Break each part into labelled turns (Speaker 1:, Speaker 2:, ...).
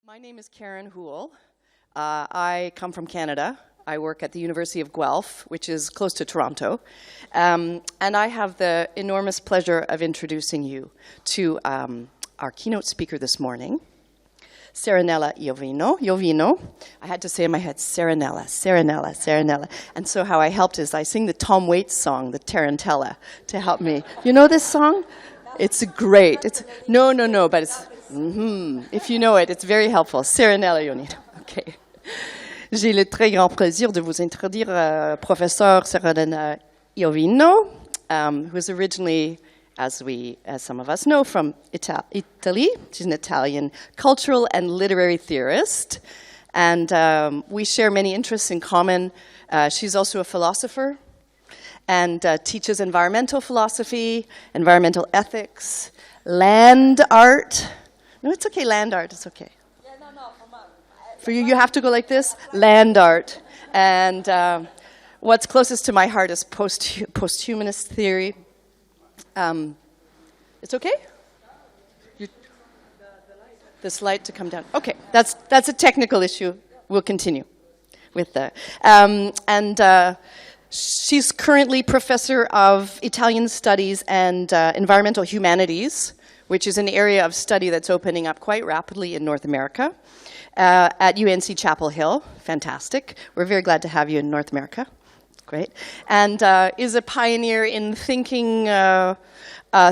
Speaker 1: My name is Karen Houle. I come from Canada. I work at the University of Guelph, which is close to Toronto. And I have the enormous pleasure of introducing you to our keynote speaker this morning, Serenella LOVINO. I had to say in my head, Serenella. And so how I helped is I sing the Tom Waits song, the Tarantella, to help me. You know this song? It's great. No, but it's... If you know it, it's very helpful. Serenella LOVINO. Okay. J'ai le très grand plaisir de vous introduire professeur Serenella LOVINO, who is originally, as some of us know, from Italy. She's an Italian cultural and literary theorist, and we share many interests in common. She's also a philosopher and teaches environmental philosophy, environmental ethics, land art. No, it's okay, land art, it's okay. Yeah, no, for you, you have to go like this, land art. And what's closest to my heart is post-humanist theory. It's okay? This light to come down. Okay, that's a technical issue. We'll continue with that. She's currently professor of Italian studies and environmental humanities, which is an area of study that's opening up quite rapidly in North America, at UNC Chapel Hill. Fantastic. We're very glad to have you in North America. Great. And is a pioneer in thinking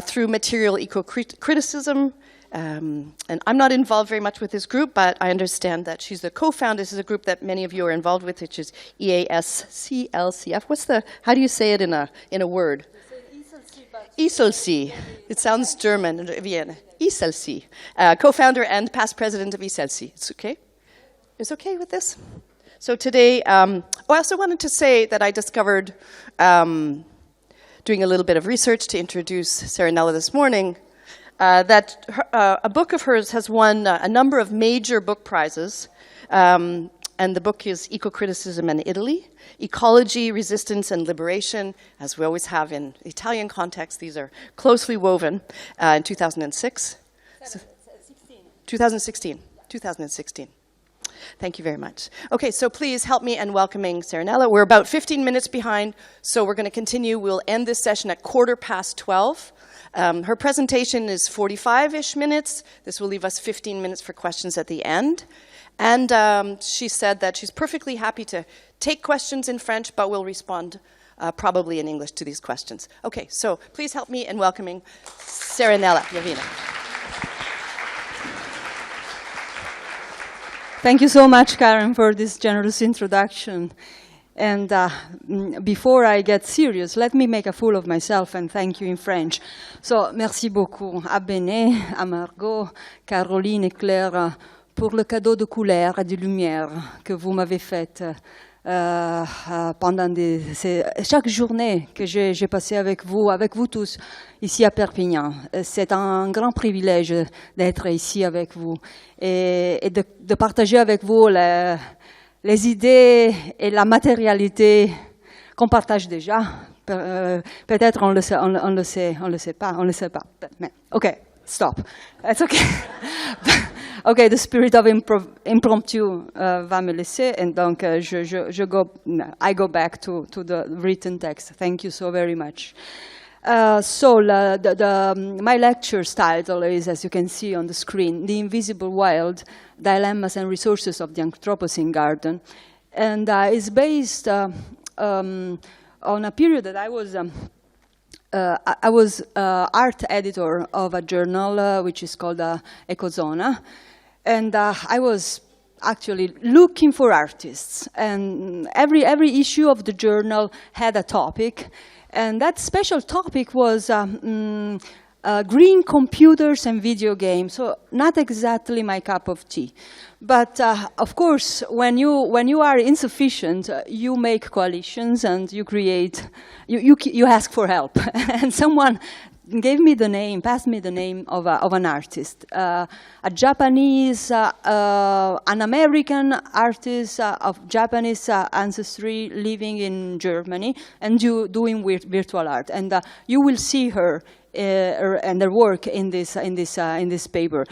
Speaker 1: through material eco-criticism. And I'm not involved very much with this group, but I understand that she's the co-founder. This is a group that many of you are involved with, which is EASCLCF. How do you say it in a word? ISLC. It sounds German. Vienna. ISLC. Co-founder and past president of ISLC. It's okay? It's okay with this? So today, I also wanted to say that I discovered, doing a little bit of research to introduce Serenella this morning, that a book of hers has won a number of major book prizes. And the book is Eco-Criticism in Italy, Ecology, Resistance, and Liberation, as we always have in Italian context. These are closely woven in 2006. 2016. Thank you very much. Okay, so please help me in welcoming Serenella. We're about 15 minutes behind, so we're going to continue. We'll end this session at 12:15. Her presentation is 45-ish minutes. This will leave us 15 minutes for questions at the end. And she said that she's perfectly happy to take questions in French, but will respond probably in English to these questions. Okay, so please help me in welcoming Serenella LOVINO.
Speaker 2: Thank you so much, Karen, for this generous introduction. And before I get serious, let me make a fool of myself and thank you in French. So, merci beaucoup à Béné, à Margot, Caroline et Claire, pour le cadeau de couleur et de lumière que vous m'avez fait pendant chaque journée que j'ai passé avec vous tous, ici à Perpignan. C'est un grand privilège d'être ici avec vous et de partager avec vous les idées et la matérialité qu'on partage déjà. Peut-être on le sait pas. Mais, okay, stop. It's okay. Okay, the spirit of impromptu va me laisser, and donc I go back to the written text. Thank you so very much. My lecture's title is, as you can see on the screen, The Invisible Wild, Dilemmas and Resources of the Anthropocene Garden. And it's based on a period that I was art editor of a journal which is called Ecozona. And I was actually looking for artists. And every issue of the journal had a topic. And that special topic was green computers and video games. So not exactly my cup of tea. But of course, when you are insufficient, you make coalitions and you create, you ask for help. And someone passed me the name of an artist, a Japanese, an American artist of Japanese ancestry living in Germany and doing virtual art. And you will see her and their work in this paper,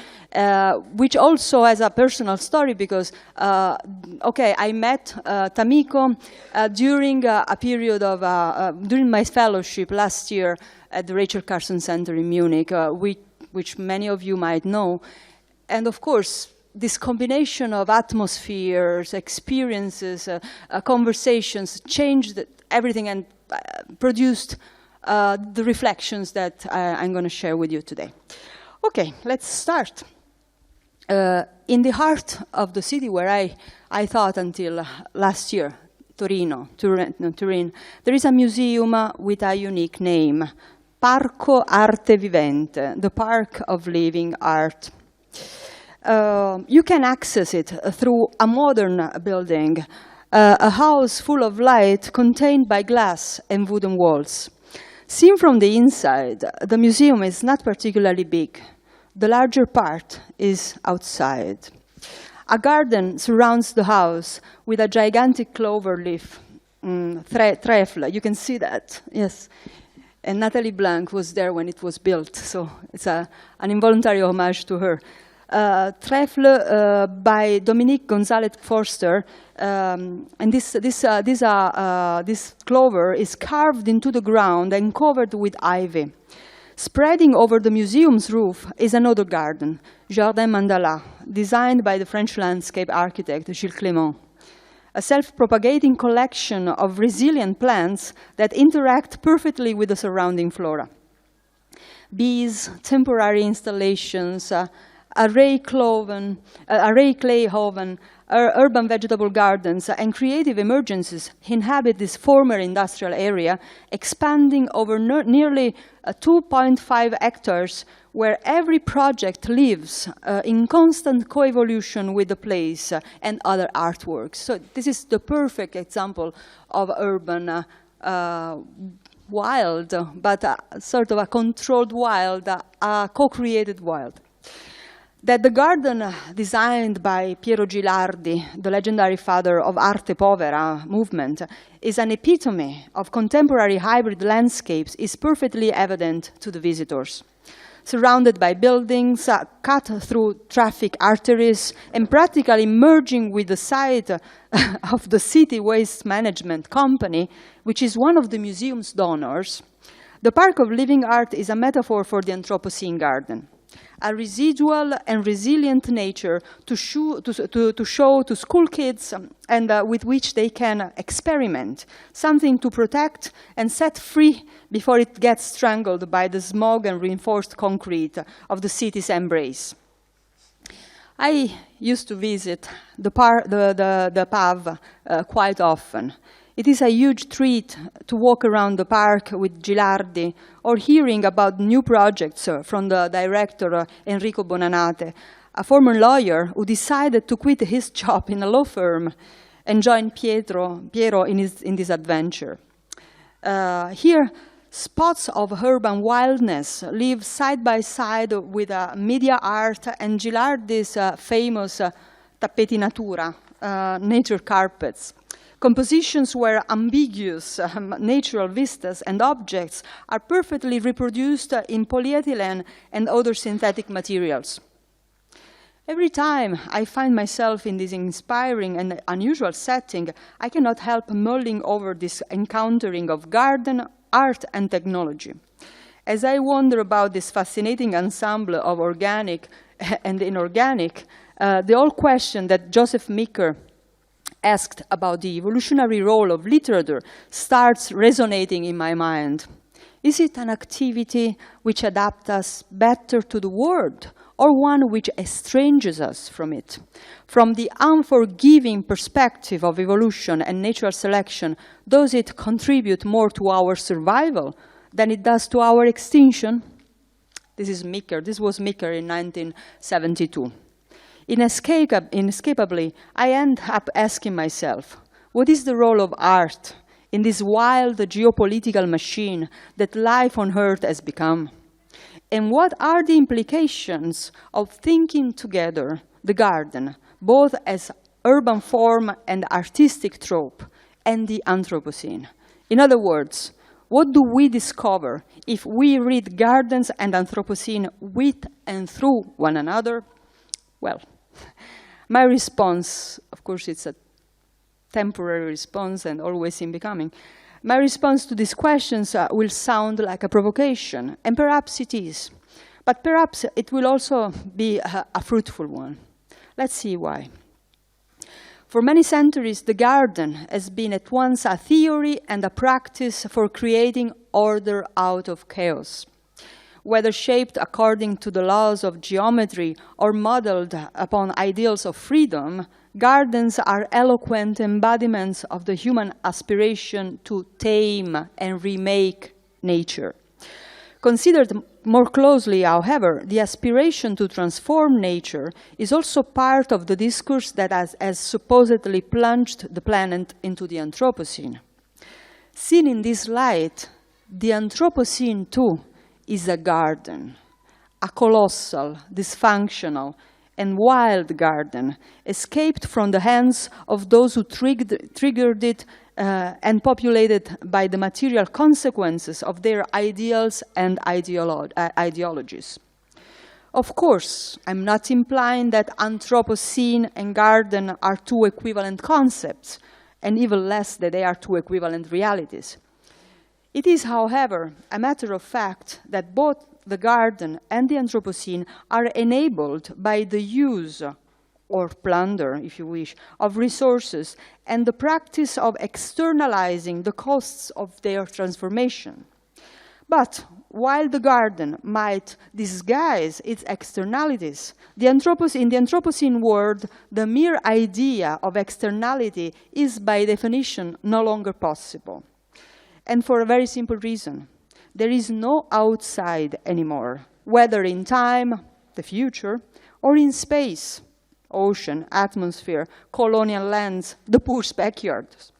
Speaker 2: which also has a personal story because, okay, I met Tamiko during a period of during my fellowship last year at the Rachel Carson Center in Munich, which many of you might know, and of course, this combination of atmospheres, experiences, conversations changed everything and produced the reflections that I'm going to share with you today. Okay, let's start. In the heart of the city where I thought until last year, Turin, there is a museum with a unique name, Parco Arte Vivente, the Park of Living Art. You can access it through a modern building, a house full of light contained by glass and wooden walls. Seen from the inside, the museum is not particularly big. The larger part is outside. A garden surrounds the house with a gigantic clover leaf, trèfle. You can see that, yes. And Nathalie Blanc was there when it was built, so it's an involuntary homage to her. Trèfle by Dominique Gonzalez Forster, and this clover is carved into the ground and covered with ivy. Spreading over the museum's roof is another garden, Jardin Mandala, designed by the French landscape architect Gilles Clément. A self-propagating collection of resilient plants that interact perfectly with the surrounding flora. Bees, temporary installations, array clay oven, urban vegetable gardens, and creative emergencies inhabit this former industrial area, expanding over nearly 2.5 hectares, where every project lives in constant co-evolution with the place and other artworks. So this is the perfect example of urban wild, but sort of a controlled wild, a co-created wild. That the garden designed by Piero Gilardi, the legendary father of Arte Povera movement, is an epitome of contemporary hybrid landscapes is perfectly evident to the visitors. Surrounded by buildings, cut through traffic arteries, and practically merging with the site of the City Waste Management Company, which is one of the museum's donors, the Park of Living Art is a metaphor for the Anthropocene garden. A residual and resilient nature to show to school kids and with which they can experiment, something to protect and set free before it gets strangled by the smog and reinforced concrete of the city's embrace. I used to visit the PAV quite often. It is a huge treat to walk around the park with Gilardi or hearing about new projects from the director Enrico Bonanate, a former lawyer who decided to quit his job in a law firm and join Piero in this adventure. Here, spots of urban wildness live side by side with media art and Gilardi's famous tappeti natura, nature carpets. Compositions where ambiguous natural vistas and objects are perfectly reproduced in polyethylene and other synthetic materials. Every time I find myself in this inspiring and unusual setting, I cannot help mulling over this encountering of garden, art, and technology. As I wonder about this fascinating ensemble of organic and inorganic, the old question that Joseph Micker asked about the evolutionary role of literature starts resonating in my mind. Is it an activity which adapts us better to the world, or one which estranges us from it? From the unforgiving perspective of evolution and natural selection, does it contribute more to our survival than it does to our extinction? This is Micker. This was Micker in 1972. Inescapably, I end up asking myself, what is the role of art in this wild geopolitical machine that life on Earth has become? And what are the implications of thinking together the garden, both as urban form and artistic trope, and the Anthropocene? In other words, what do we discover if we read gardens and Anthropocene with and through one another? Well, my response, of course, it's a temporary response and always in becoming. My response to these questions will sound like a provocation, and perhaps it is. But perhaps it will also be a fruitful one. Let's see why. For many centuries, the garden has been at once a theory and a practice for creating order out of chaos. Whether shaped according to the laws of geometry or modeled upon ideals of freedom, gardens are eloquent embodiments of the human aspiration to tame and remake nature. Considered more closely, however, the aspiration to transform nature is also part of the discourse that has supposedly plunged the planet into the Anthropocene. Seen in this light, the Anthropocene, too, is a garden, a colossal, dysfunctional, and wild garden, escaped from the hands of those who triggered it and populated by the material consequences of their ideals and ideologies. Of course, I'm not implying that Anthropocene and garden are two equivalent concepts, and even less that they are two equivalent realities. It is, however, a matter of fact that both the garden and the Anthropocene are enabled by the use, or plunder, if you wish, of resources and the practice of externalizing the costs of their transformation. But while the garden might disguise its externalities, in the Anthropocene world, the mere idea of externality is by definition no longer possible. And for a very simple reason. There is no outside anymore, whether in time, the future, or in space, ocean, atmosphere, colonial lands, the poor backyards.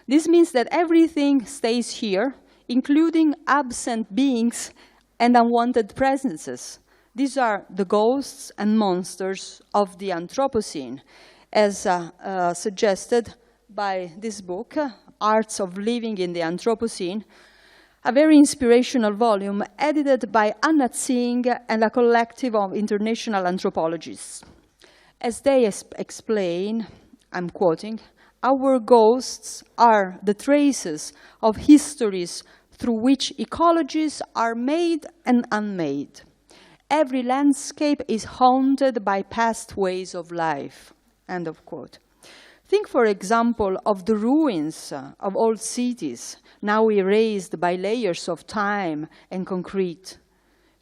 Speaker 2: This means that everything stays here, including absent beings and unwanted presences. These are the ghosts and monsters of the Anthropocene, as suggested by this book, Arts of Living in the Anthropocene, a very inspirational volume edited by Anna Tsing and a collective of international anthropologists. As they explain, I'm quoting, "Our ghosts are the traces of histories through which ecologies are made and unmade. Every landscape is haunted by past ways of life." End of quote. Think, for example, of the ruins of old cities, now erased by layers of time and concrete.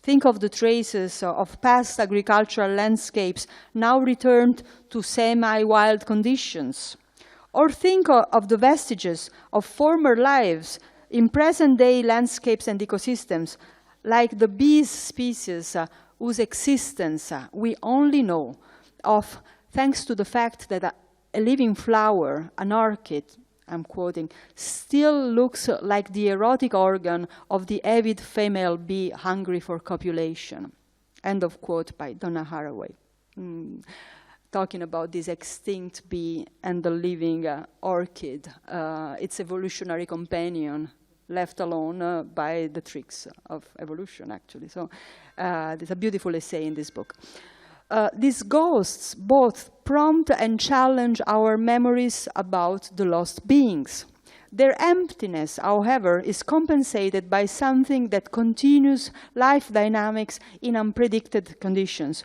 Speaker 2: Think of the traces of past agricultural landscapes, now returned to semi-wild conditions. Or think of the vestiges of former lives in present-day landscapes and ecosystems, like the bee species whose existence we only know of thanks to the fact that a living flower, an orchid, I'm quoting, still looks like the erotic organ of the avid female bee hungry for copulation. End of quote by Donna Haraway. Talking about this extinct bee and the living orchid, its evolutionary companion, left alone by the tricks of evolution, actually. So there's a beautiful essay in this book. These ghosts both prompt and challenge our memories about the lost beings. Their emptiness, however, is compensated by something that continues life dynamics in unpredicted conditions.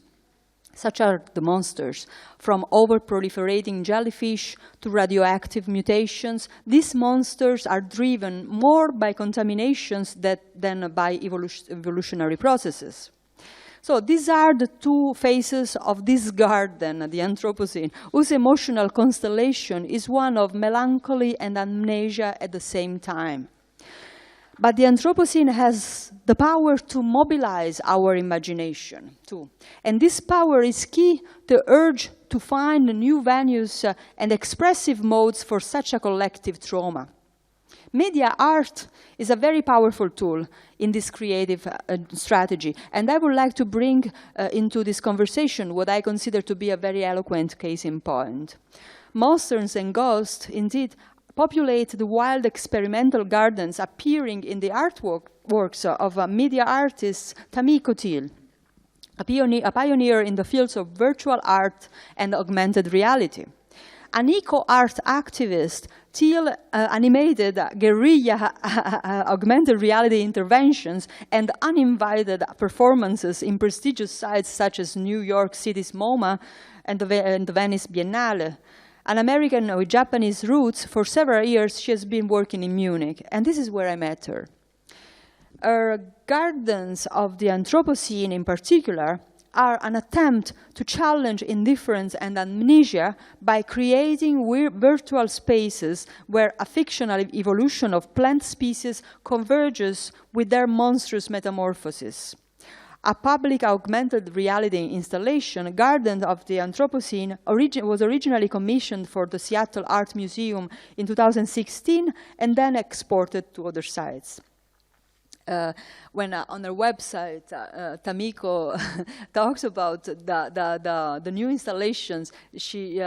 Speaker 2: Such are the monsters. From over-proliferating jellyfish to radioactive mutations, these monsters are driven more by contaminations than by evolutionary processes. So these are the two faces of this garden, the Anthropocene, whose emotional constellation is one of melancholy and amnesia at the same time. But the Anthropocene has the power to mobilize our imagination, too. And this power is key to urge to find new venues and expressive modes for such a collective trauma. Media art is a very powerful tool in this creative strategy, and I would like to bring into this conversation what I consider to be a very eloquent case in point. Monsters and ghosts, indeed, populate the wild experimental gardens appearing in the artworks of media artist Tamiko Thiel, a pioneer in the fields of virtual art and augmented reality. An eco-art activist, Thiel animated guerrilla augmented reality interventions and uninvited performances in prestigious sites such as New York City's MoMA and the Venice Biennale. An American with Japanese roots, for several years she has been working in Munich, and this is where I met her. Her gardens of the Anthropocene in particular are an attempt to challenge indifference and amnesia by creating virtual spaces where a fictional evolution of plant species converges with their monstrous metamorphosis. A public augmented reality installation, Garden of the Anthropocene, was originally commissioned for the Seattle Art Museum in 2016 and then exported to other sites. When on her website, Tamiko talks about the new installations, she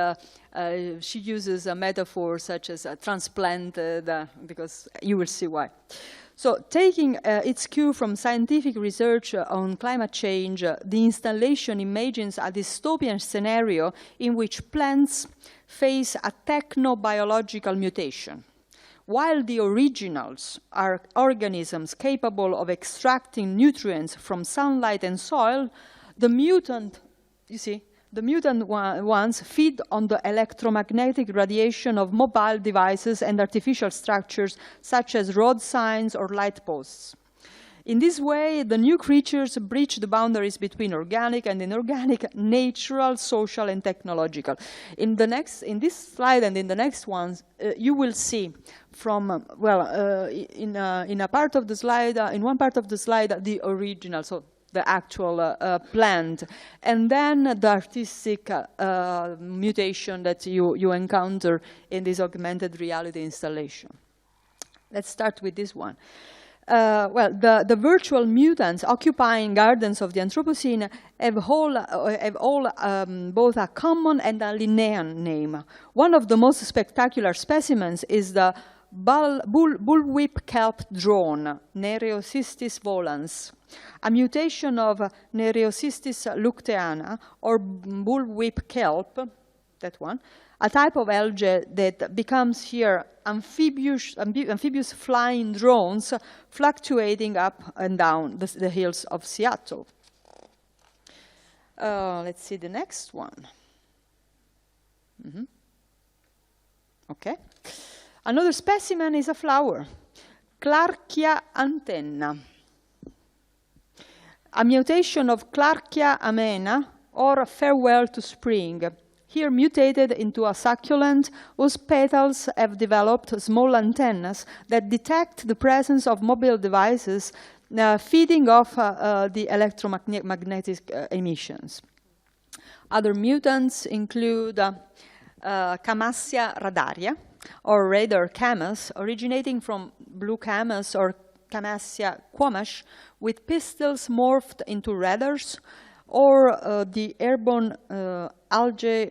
Speaker 2: uses a metaphor such as transplanted, because you will see why. So taking its cue from scientific research on climate change, the installation imagines a dystopian scenario in which plants face a technobiological mutation. While the originals are organisms capable of extracting nutrients from sunlight and soil, the mutant, ones feed on the electromagnetic radiation of mobile devices and artificial structures such as road signs or light posts. In this way, the new creatures breach the boundaries between organic and inorganic, natural, social, and technological. In this slide and in the next ones, you will see from, in one part of the slide, the original, so the actual plant, and then the artistic mutation that you encounter in this augmented reality installation. Let's start with this one. The virtual mutants occupying gardens of the Anthropocene have all both a common and a Linnaean name. One of the most spectacular specimens is the bullwhip kelp drone, Nereocystis volans, a mutation of Nereocystis lucteana, or bullwhip kelp, that one, a type of algae that becomes here amphibious flying drones fluctuating up and down the hills of Seattle. Let's see the next one. Okay. Another specimen is a flower, Clarkia antenna, a mutation of Clarkia amena, or farewell to spring, here mutated into a succulent whose petals have developed small antennas that detect the presence of mobile devices feeding off the electromagnetic emissions. Other mutants include Camassia radaria, or radar camas, originating from blue camas or Camassia quamash, with pistils morphed into radars, or the airborne algae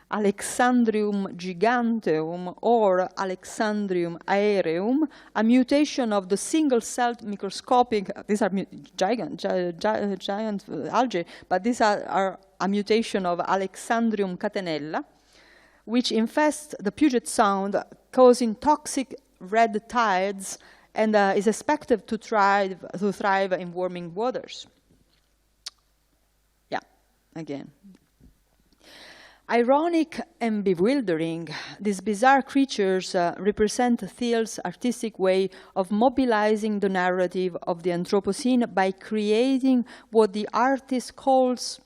Speaker 2: Alexandrium giganteum or Alexandrium aereum, a mutation of the single-celled microscopic, these are giant algae, but these are a mutation of Alexandrium catenella, which infests the Puget Sound, causing toxic red tides, and is expected to thrive in warming waters. Yeah, again. Ironic and bewildering, these bizarre creatures represent Thiel's artistic way of mobilizing the narrative of the Anthropocene by creating what the artist calls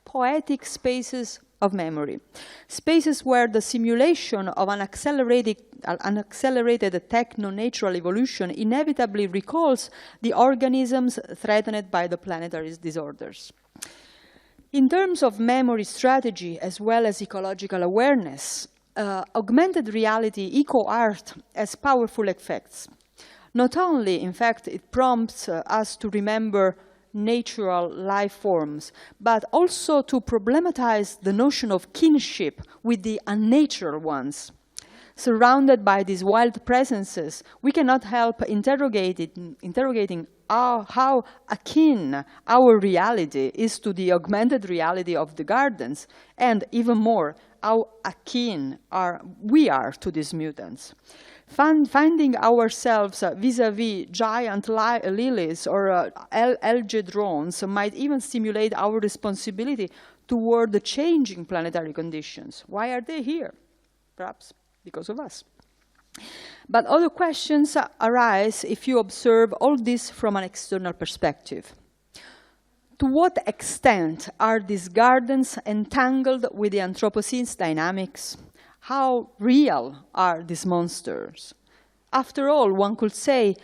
Speaker 2: poetic spaces of memory. Spaces where the simulation of an accelerated techno-natural evolution inevitably recalls the organisms threatened by the planetary disorders. In terms of memory strategy as well as ecological awareness, augmented reality eco-art has powerful effects. Not only, in fact, it prompts us to remember natural life forms, but also to problematize the notion of kinship with the unnatural ones. Surrounded by these wild presences, we cannot help interrogating how akin our reality is to the augmented reality of the gardens, and even more, how akin we are to these mutants. Finding ourselves vis-à-vis giant lilies or algae drones might even stimulate our responsibility toward the changing planetary conditions. Why are they here? Perhaps because of us. But other questions arise if you observe all this from an external perspective. To what extent are these gardens entangled with the Anthropocene's dynamics? How real are these monsters? After all, one could say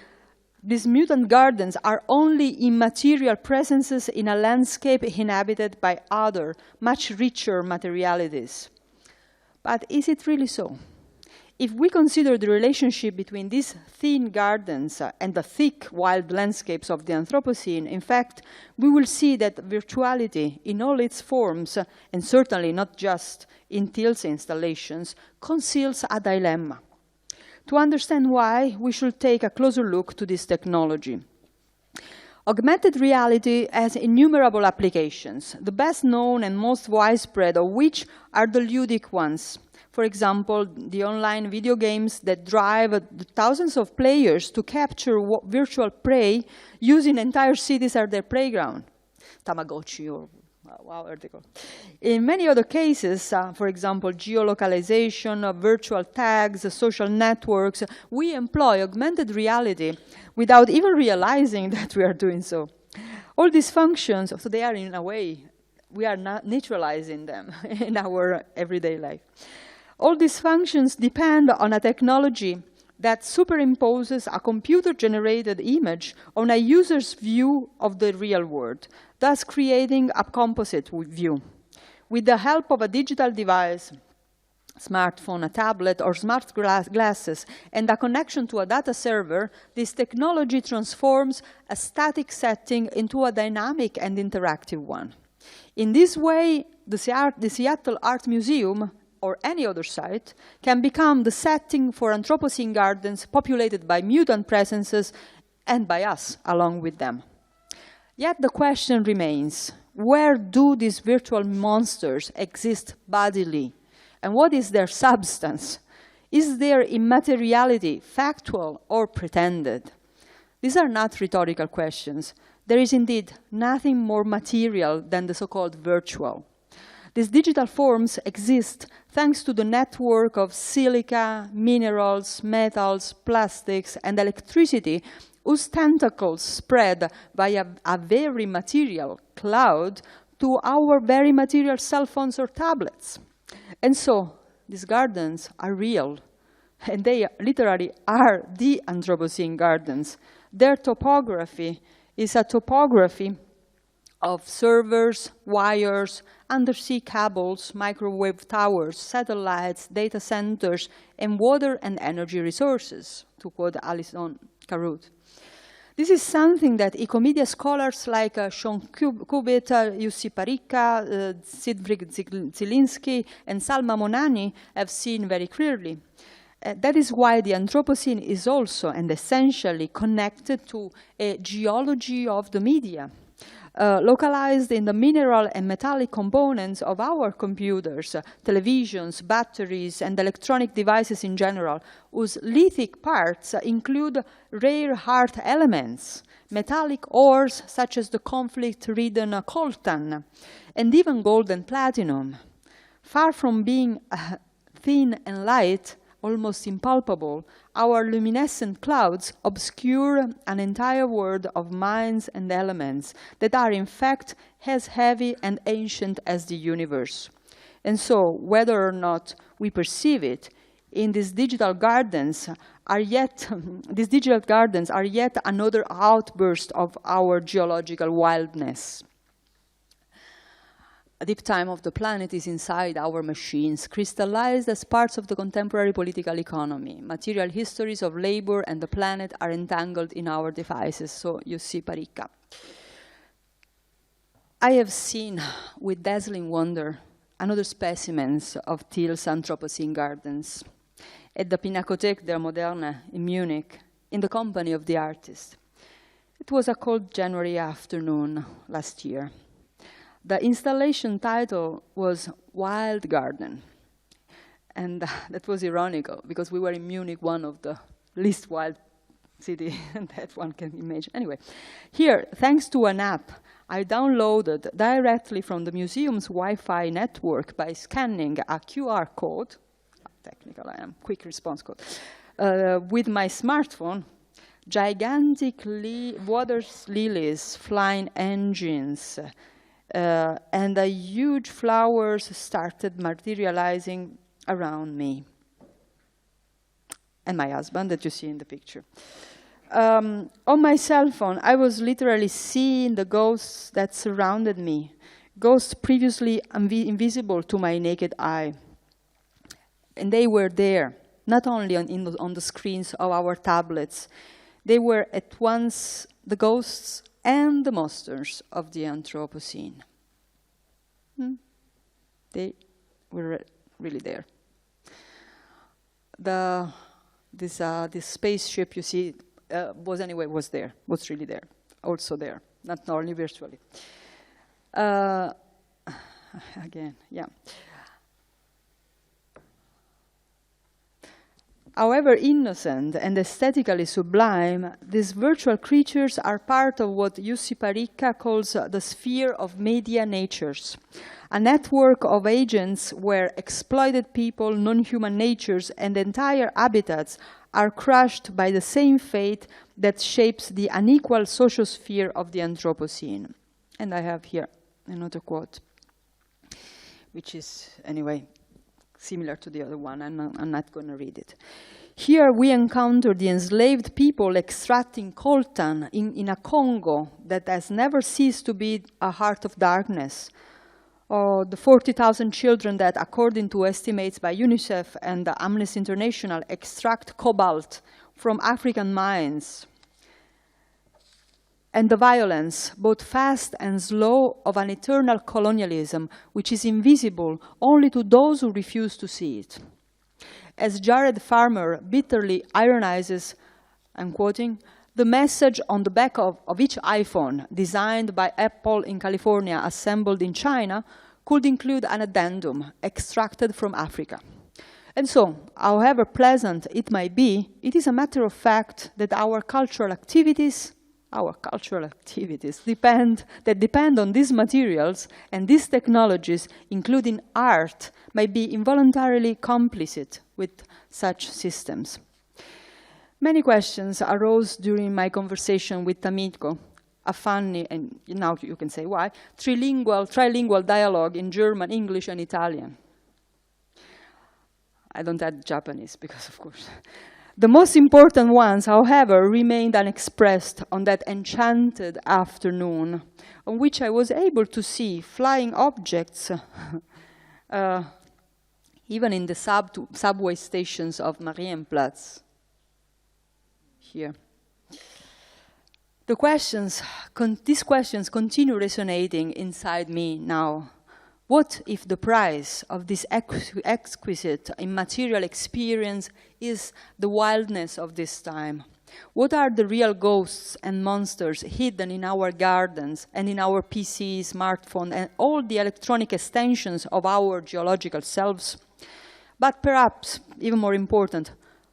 Speaker 2: these mutant gardens are only immaterial presences in a landscape inhabited by other, much richer materialities. But is it really so? If we consider the relationship between these thin gardens and the thick wild landscapes of the Anthropocene, in fact, we will see that virtuality in all its forms, and certainly not just in TILS installations, conceals a dilemma. To understand why, we should take a closer look to this technology. Augmented reality has innumerable applications, the best known and most widespread of which are the ludic ones. For example, the online video games that drive thousands of players to capture virtual prey using entire cities as their playground. Tamagotchi or wow, article. In many other cases, for example, geolocalization, virtual tags, social networks, we employ augmented reality without even realizing that we are doing so. All these functions, so they are in a way, we are not naturalizing them in our everyday life. All these functions depend on a technology that superimposes a computer-generated image on a user's view of the real world, thus creating a composite view. With the help of a digital device, smartphone, a tablet, or smart glasses, and a connection to a data server, this technology transforms a static setting into a dynamic and interactive one. In this way, the Seattle Art Museum or any other site, can become the setting for Anthropocene gardens populated by mutant presences and by us along with them. Yet the question remains, where do these virtual monsters exist bodily? And what is their substance? Is their immateriality factual or pretended? These are not rhetorical questions. There is indeed nothing more material than the so-called virtual. These digital forms exist thanks to the network of silica, minerals, metals, plastics, and electricity whose tentacles spread via a very material cloud to our very material cell phones or tablets. And so these gardens are real, and they literally are the Anthropocene gardens. Their topography is a topography of servers, wires, undersea cables, microwave towers, satellites, data centers, and water and energy resources, to quote Alison Carruth. This is something that ecomedia scholars like Sean Cubitt, Jussi Parikka, Siegfried Zielinski, and Salma Monani have seen very clearly. That is why the Anthropocene is also and essentially connected to a geology of the media. Localized in the mineral and metallic components of our computers, televisions, batteries, and electronic devices in general, whose lithic parts include rare earth elements, metallic ores such as the conflict-ridden coltan, and even gold and platinum. Far from being thin and light, almost impalpable, our luminescent clouds obscure an entire world of mines and elements that are in fact as heavy and ancient as the universe. And so, whether or not we perceive it, in these digital gardens are yet another outburst of our geological wildness. A deep time of the planet is inside our machines, crystallized as parts of the contemporary political economy. Material histories of labor and the planet are entangled in our devices, so Jussi Parikka. I have seen with dazzling wonder another specimens of Thiel's Anthropocene gardens. at the Pinakothek der Moderne in Munich, in the company of the artist. It was a cold January afternoon last year. The installation title was Wild Garden. And that was ironical, because we were in Munich, one of the least wild city that one can imagine. Anyway, here, thanks to an app I downloaded directly from the museum's Wi-Fi network by scanning a QR code, technical I am, quick response code, with my smartphone, gigantic water lilies, flying engines, and the huge flowers started materializing around me. And my husband that you see in the picture. On my cell phone, I was literally seeing the ghosts that surrounded me, ghosts previously invisible to my naked eye. And they were there, not only on the screens of our tablets. They were at once the ghosts and the monsters of the anthropocene. They were really there. This spaceship you see was really there, also there, not only virtually. Again, yeah. However innocent and aesthetically sublime, these virtual creatures are part of what Jussi Parikka calls the sphere of media natures, a network of agents where exploited people, non-human natures, and entire habitats are crushed by the same fate that shapes the unequal sociosphere of the Anthropocene. And I have here another quote, which is, anyway, similar to the other one. I'm not going to read it. Here we encounter the enslaved people extracting coltan in a Congo that has never ceased to be a heart of darkness. Or the 40,000 children that, according to estimates by UNICEF and Amnesty International, extract cobalt from African mines. And the violence, both fast and slow, of an eternal colonialism, which is invisible only to those who refuse to see it. As Jared Farmer bitterly ironizes, I'm quoting, the message on the back of each iPhone, designed by Apple in California, assembled in China, could include an addendum extracted from Africa. And so, however pleasant it might be, it is a matter of fact that our cultural activities depend on these materials and these technologies, including art, might be involuntarily complicit with such systems. Many questions arose during my conversation with Tamiko, a funny, and now you can say why, trilingual dialogue in German, English, and Italian. I don't add Japanese, because of course. The most important ones, however, remained unexpressed on that enchanted afternoon, on which I was able to see flying objects, even in the subway stations of Marienplatz. Here. These questions continue resonating inside me now. What if the price of this exquisite immaterial experience is the wildness of this time? What are the real ghosts and monsters hidden in our gardens and in our PC, smartphone, and all the electronic extensions of our geological selves? But perhaps, even more important,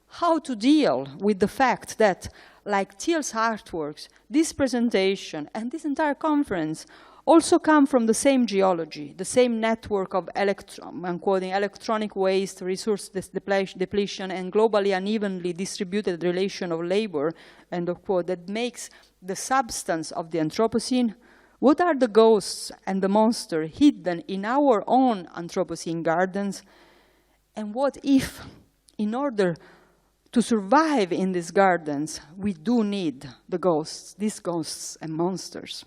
Speaker 2: how to deal with the fact that, like Thiel's artworks, this presentation and this entire conference also come from the same geology, the same network of I'm quoting, electronic waste, resource depletion, and globally unevenly distributed relation of labor, end of quote, that makes the substance of the Anthropocene. What are the ghosts and the monsters hidden in our own Anthropocene gardens? And what if, in order to survive in these gardens, we do need the ghosts, these ghosts and monsters?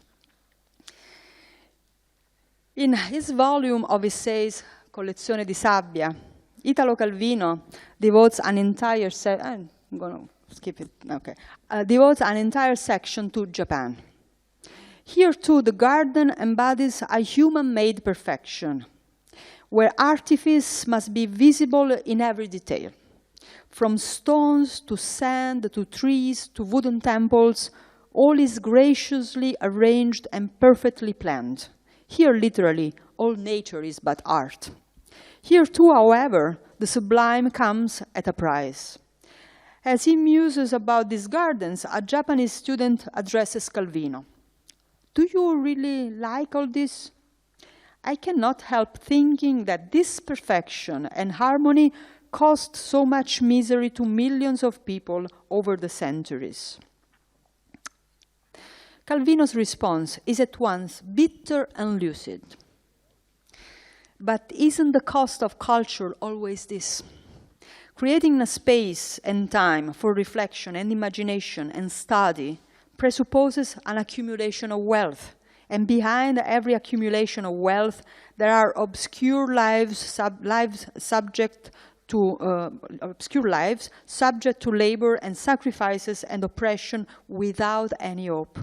Speaker 2: In his volume of essays, Collezione di Sabbia, Italo Calvino devotes an entire devotes an entire section to Japan. Here too, the garden embodies a human-made perfection, where artifice must be visible in every detail. from stones to sand to trees to wooden temples, all is graciously arranged and perfectly planned. Here, literally, all nature is but art. Here, too, however, the sublime comes at a price. As he muses about these gardens, a Japanese student addresses Calvino. "Do you really like all this? I cannot help thinking that this perfection and harmony caused so much misery to millions of people over the centuries." Calvino's response is at once bitter and lucid. But isn't the cost of culture always this? Creating a space and time for reflection and imagination and study presupposes an accumulation of wealth. And behind every accumulation of wealth, there are obscure lives subject to labor and sacrifices and oppression without any hope.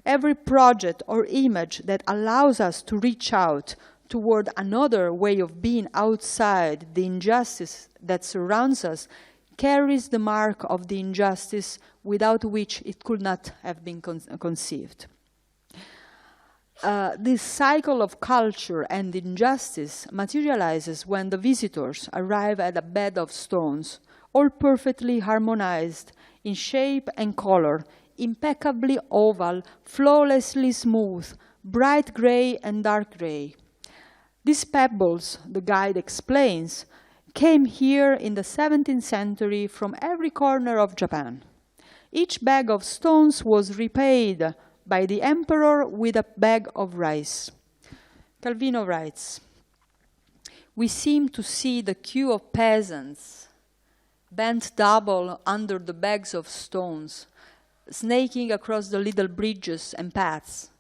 Speaker 2: Every project or image that allows us to reach out toward another way of being outside the injustice that surrounds us carries the mark of the injustice without which it could not have been conceived. This cycle of culture and injustice materializes when the visitors arrive at a bed of stones, all perfectly harmonized in shape and color, impeccably oval, flawlessly smooth, bright gray and dark gray. These pebbles, the guide explains, came here in the 17th century from every corner of Japan. Each bag of stones was repaid by the emperor with a bag of rice. Calvino writes, "We seem to see the queue of peasants bent double under the bags of stones, snaking across the little bridges and paths.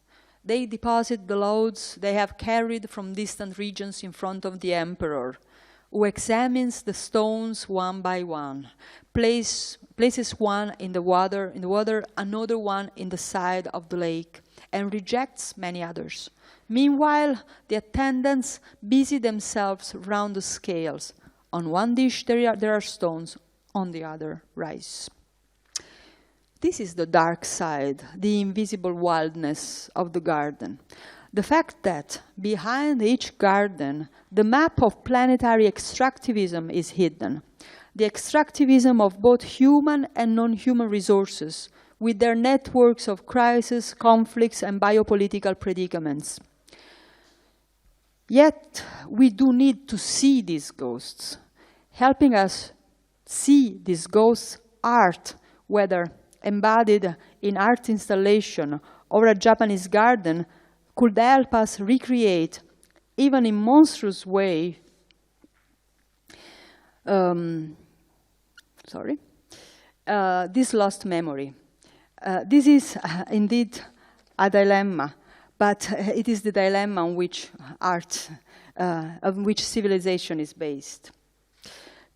Speaker 2: They deposit the loads they have carried from distant regions in front of the emperor, who examines the stones one by one, places one in the water, another one in the side of the lake, and rejects many others. Meanwhile, the attendants busy themselves round the scales. On one dish there are stones, on the other rice." This is the dark side, the invisible wildness of the garden. The fact that behind each garden, the map of planetary extractivism is hidden. The extractivism of both human and non-human resources, with their networks of crises, conflicts, and biopolitical predicaments. Yet, we do need to see these ghosts. Helping us see these ghosts, art, whether embodied in art installation or a Japanese garden, could help us recreate, even in monstrous way, this lost memory. This is indeed a dilemma, but it is the dilemma on which art, on which civilization is based.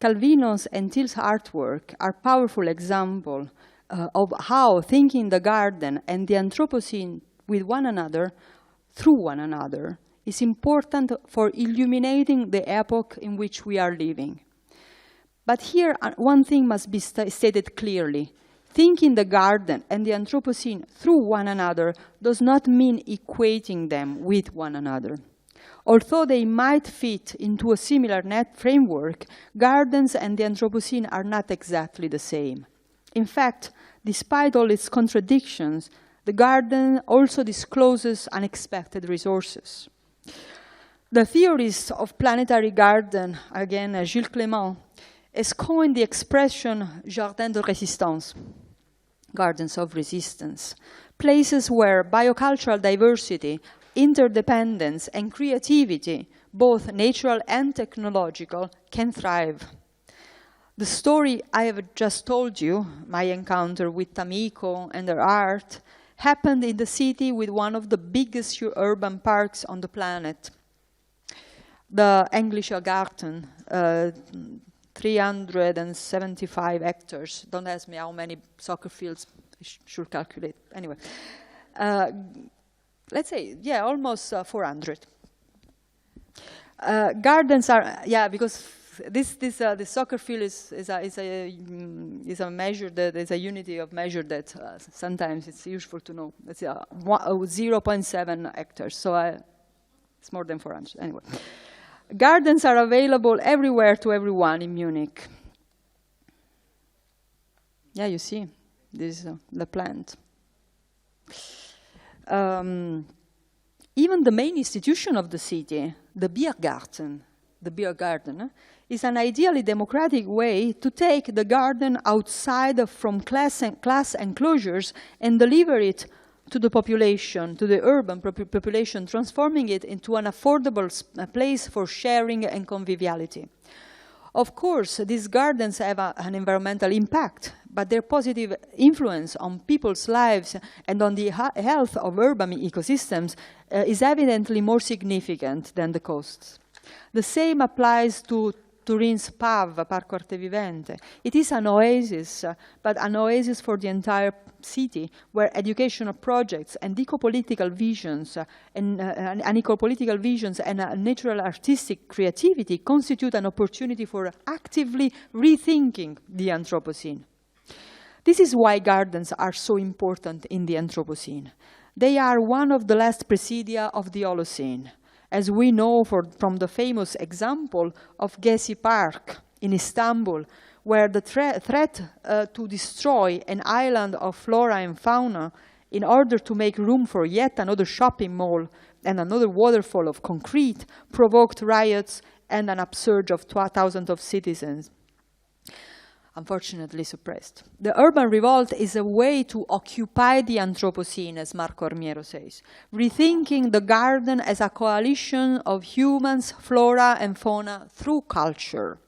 Speaker 2: Calvino's and Till's artwork are powerful examples of how thinking the garden and the Anthropocene with one another, through one another, is important for illuminating the epoch in which we are living. But here, one thing must be stated clearly. Thinking the garden and the Anthropocene through one another does not mean equating them with one another. Although they might fit into a similar net framework, gardens and the Anthropocene are not exactly the same. In fact, despite all its contradictions, the garden also discloses unexpected resources. The theorist of planetary garden, again Gilles Clément, has coined the expression jardin de résistance, gardens of resistance, places where biocultural diversity, interdependence, and creativity, both natural and technological, can thrive. The story I have just told you, my encounter with Tamiko and her art, happened in the city with one of the biggest urban parks on the planet, the Englischer Garten, 375 hectares. Don't ask me how many soccer fields, I should calculate. Anyway, let's say, yeah, almost 400. Gardens are, yeah, because the soccer field is a measure that is a unity of measure that sometimes it's useful to know. It's 0.7 hectares, so it's more than 400 anyway. Gardens are available everywhere to everyone in Munich. Yeah, you see, this is the plant. Even the main institution of the city, the Biergarten, is an ideally democratic way to take the garden outside from class enclosures and deliver it to the population, to the urban population, transforming it into an affordable place for sharing and conviviality. Of course, these gardens have an environmental impact, but their positive influence on people's lives and on the health of urban ecosystems is evidently more significant than the costs. The same applies to Turin's PAV, Parco Arte Vivente. It is an oasis, but an oasis for the entire city, where educational projects and eco-political visions and natural artistic creativity constitute an opportunity for actively rethinking the Anthropocene. This is why gardens are so important in the Anthropocene. They are one of the last presidia of the Holocene, as we know from the famous example of Gezi Park in Istanbul, where the threat to destroy an island of flora and fauna in order to make room for yet another shopping mall and another waterfall of concrete provoked riots and an upsurge of thousands of citizens, unfortunately suppressed. The urban revolt is a way to occupy the Anthropocene, as Marco Armiero says, rethinking the garden as a coalition of humans, flora and fauna through culture.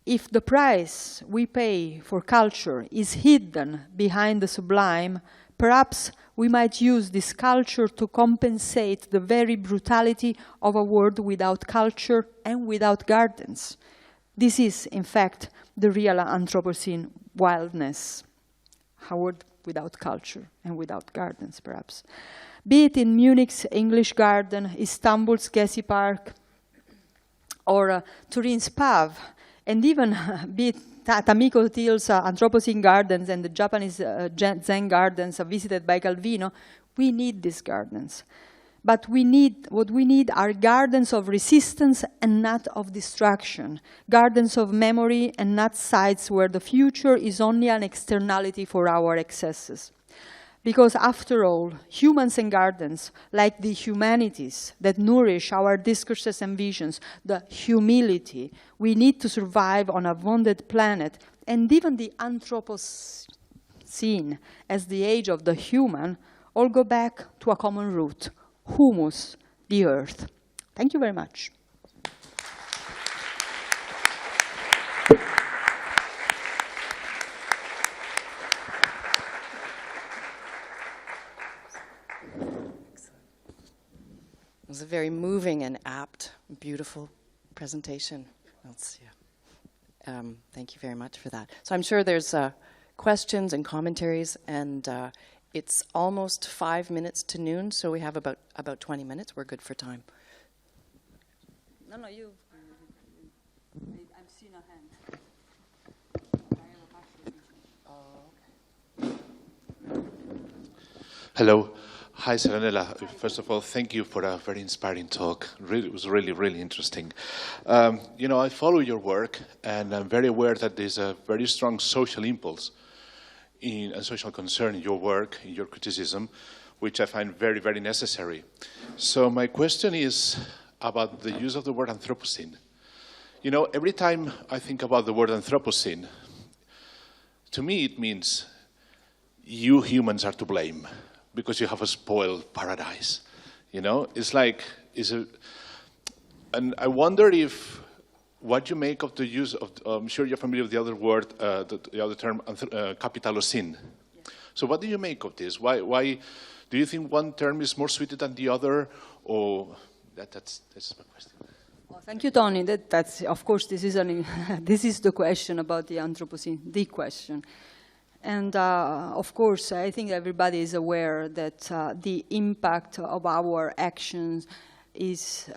Speaker 2: If the price we pay for culture is hidden behind the sublime, perhaps we might use this culture to compensate the very brutality of a world without culture and without gardens. This is, in fact, the real Anthropocene wildness, a world without culture and without gardens, perhaps. Be it in Munich's English Garden, Istanbul's Gezi Park, or Turin's PAV, and even be it Tamiko Thiel's Anthropocene Gardens and the Japanese Zen Gardens visited by Calvino, we need these gardens. But what we need are gardens of resistance and not of destruction, gardens of memory and not sites where the future is only an externality for our excesses. Because after all, humans and gardens, like the humanities that nourish our discourses and visions, the humility we need to survive on a wounded planet, and even the Anthropocene as the age of the human, all go back to a common root: humus, the earth. Thank you very much.
Speaker 1: It was a very moving and apt, beautiful presentation. Thank you very much for that. So I'm sure there's questions and commentaries, and it's almost 5 minutes to noon, so we have about 20 minutes. We're good for time.
Speaker 2: No, you. I've seen a hand.
Speaker 3: Hello. Hi, Serenella. First of all, thank you for a very inspiring talk. It was really, really interesting. I follow your work, and I'm very aware that there's a very strong social impulse and social concern in your work, in your criticism, which I find very, very necessary. So my question is about the use of the word Anthropocene. Every time I think about the word Anthropocene, to me it means you humans are to blame, because you have a spoiled paradise. It's like, and I wonder if what you make of the use of, I'm sure you're familiar with the other word, the other term, capitalocene. Yeah. So what do you make of this? Why do you think one term is more suited than the other, or that's my question?
Speaker 2: Well, thank you, Tony. That's of course this is this is the question about the Anthropocene, the question. And of course, I think everybody is aware that the impact of our actions is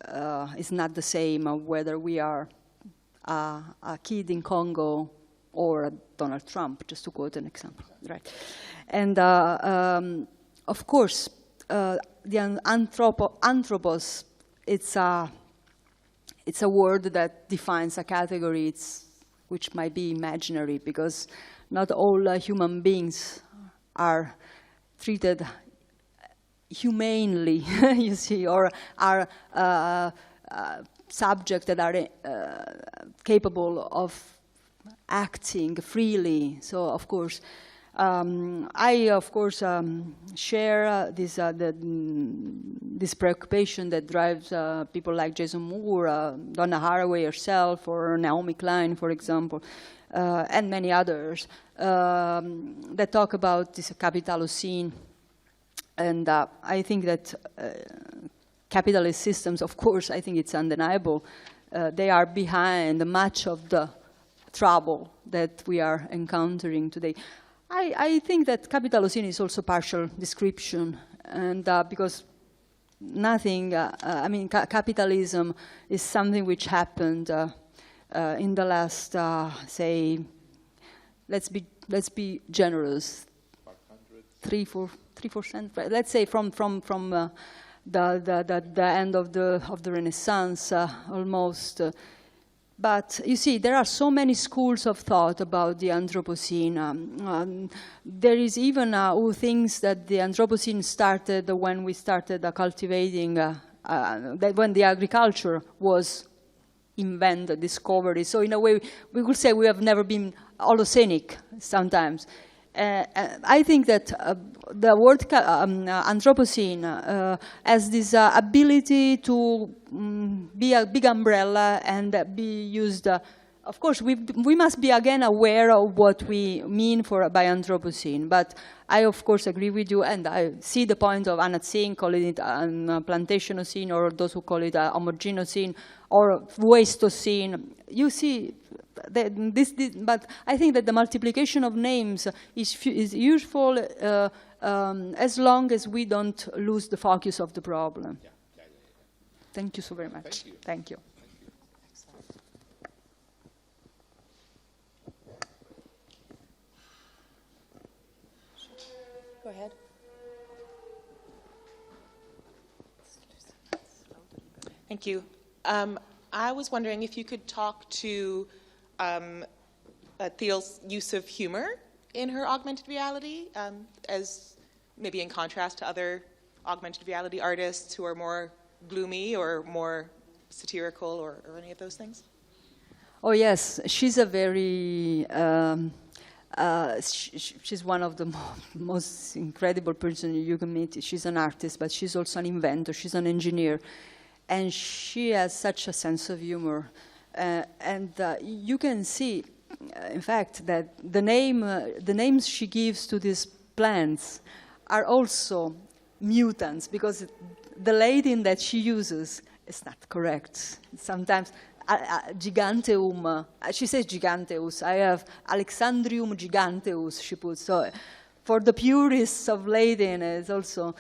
Speaker 2: not the same of whether we are a kid in Congo or Donald Trump, just to quote an example, right? And of course, the anthropos, it's a word that defines a category which might be imaginary, because not all human beings are treated humanely, you see, or are subjects that are capable of acting freely. So, of course, I, of course, share this preoccupation that drives people like Jason Moore, Donna Haraway herself, or Naomi Klein, for example, and many others that talk about this capitalocene. And I think that capitalist systems, of course, I think it's undeniable, they are behind much of the trouble that we are encountering today. I think that capitalocene is also partial description, and because nothing, I mean, capitalism is something which happened in the last, say, let's be generous, 3-4%. Let's say from the end of the Renaissance, almost. But you see, there are so many schools of thought about the Anthropocene. There is even who thinks that the Anthropocene started when we started cultivating, when the agriculture was invented, discovered. So in a way, we could say we have never been Holocenic sometimes. I think that the word Anthropocene has this ability to be a big umbrella and be used. Of course, we must be again aware of what we mean by Anthropocene. But I, of course, agree with you, and I see the point of Anacene, calling it Plantationocene, or those who call it Homogenocene, or Wastocene. You see. But I think that the multiplication of names is useful as long as we don't lose the focus of the problem. Thank you so very much. Thank you.
Speaker 1: Go ahead.
Speaker 4: Thank you. I was wondering if you could talk to Thiel's use of humor in her augmented reality, as maybe in contrast to other augmented reality artists who are more gloomy or more satirical or any of those things?
Speaker 2: Oh yes, she's a very, she's one of the most incredible persons you can meet. She's an artist, but she's also an inventor, she's an engineer. And she has such a sense of humor. And you can see, in fact, that the names she gives to these plants are also mutants, because the latin that she uses is not correct. Sometimes giganteum, she says giganteus. I have Alexandrium giganteus, she puts. So for the purists of Latin, it's also.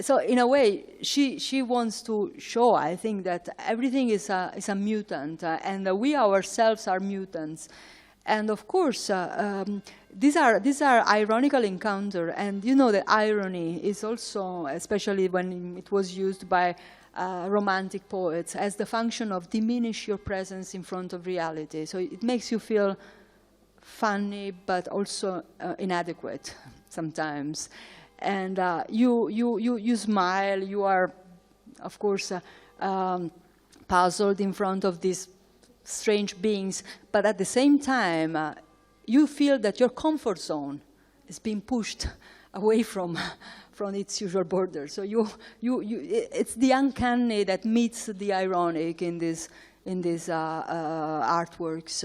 Speaker 2: So in a way, she wants to show, I think, that everything is a mutant, and we ourselves are mutants. And of course, these are ironical encounters, and you know that irony is also, especially when it was used by romantic poets, as the function of diminish your presence in front of reality. So it makes you feel funny, but also inadequate sometimes. And you smile, you are, of course, puzzled in front of these strange beings, but at the same time, you feel that your comfort zone is being pushed away from its usual border. So it's the uncanny that meets the ironic in these artworks.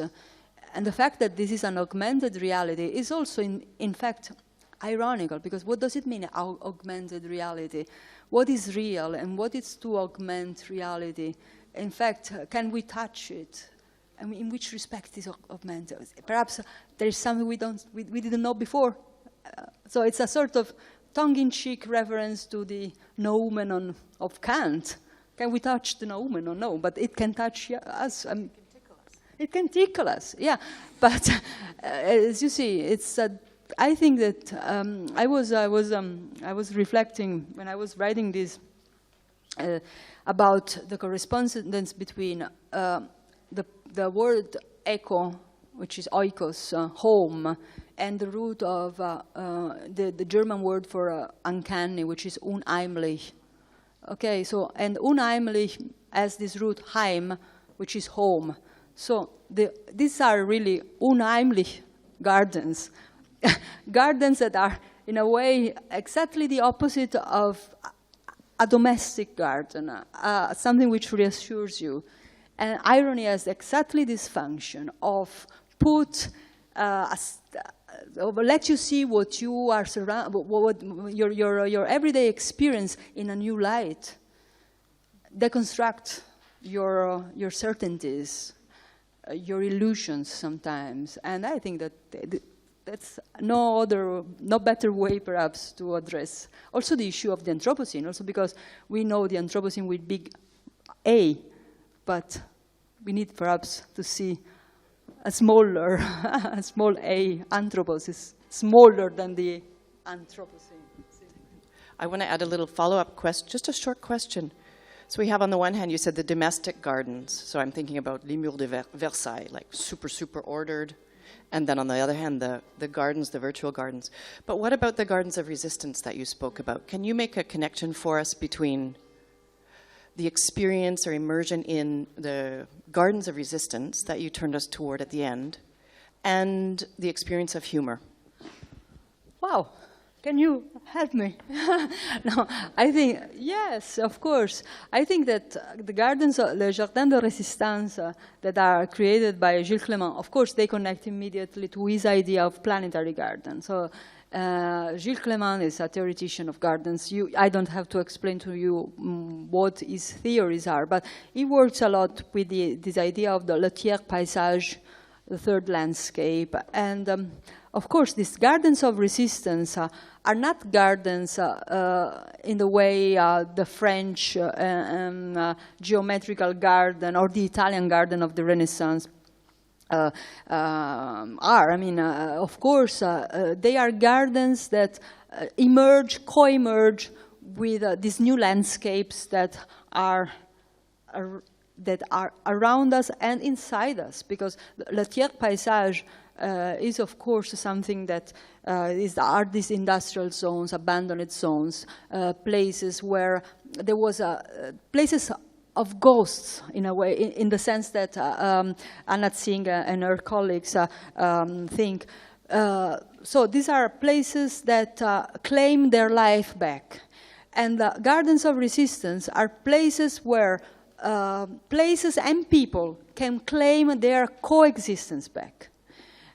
Speaker 2: And the fact that this is an augmented reality is also, in fact, ironical, because what does it mean, augmented reality? What is real and what is to augment reality? In fact, can we touch it? I mean, in which respect is augmented? Perhaps there is something we didn't know before. So it's a sort of tongue-in-cheek reference to the noumenon of Kant. Can we touch the noumenon? No, but it can touch us. I mean, It can tickle us, yeah. But as you see, it's. I think that I was reflecting when I was writing this about the correspondence between the word eco, which is oikos, home, and the root of the German word for uncanny, which is unheimlich. Okay, so, and unheimlich has this root heim, which is home. So these are really unheimlich gardens, gardens that are, in a way, exactly the opposite of a domestic garden, something which reassures you. And irony has exactly this function of let you see what you are your everyday experience in a new light, deconstruct your certainties, your illusions sometimes. And I think that that's no better way perhaps to address also the issue of the Anthropocene, also because we know the Anthropocene with big A, but we need perhaps to see a smaller, a small a, Anthropos is smaller than the Anthropocene.
Speaker 1: I want to add a little follow-up question, just a short question. So we have on the one hand, you said the domestic gardens. So I'm thinking about Les Murs de Versailles, like super, super ordered. And then on the other hand, the gardens, the virtual gardens. But what about the gardens of resistance that you spoke about? Can you make a connection for us between the experience or immersion in the gardens of resistance that you turned us toward at the end and the experience of humor?
Speaker 2: Wow. Can you help me? No, I think, yes, of course. I think that the gardens, the Jardins de Résistance that are created by Gilles Clément, of course, they connect immediately to his idea of planetary garden. So Gilles Clément is a theoretician of gardens. I don't have to explain to you what his theories are, but he works a lot with this idea of the tiers paysage, the third landscape. And of course, these gardens of resistance are not gardens in the way the French geometrical garden or the Italian garden of the Renaissance are. I mean, of course, they are gardens that co-emerge with these new landscapes that are around us and inside us, because le tiers paysage is, of course, something that are these industrial zones, abandoned zones, places where there was places of ghosts, in a way, in the sense that Anna Tsing and her colleagues think. So these are places that claim their life back. And gardens of resistance are places where places and people can claim their coexistence back.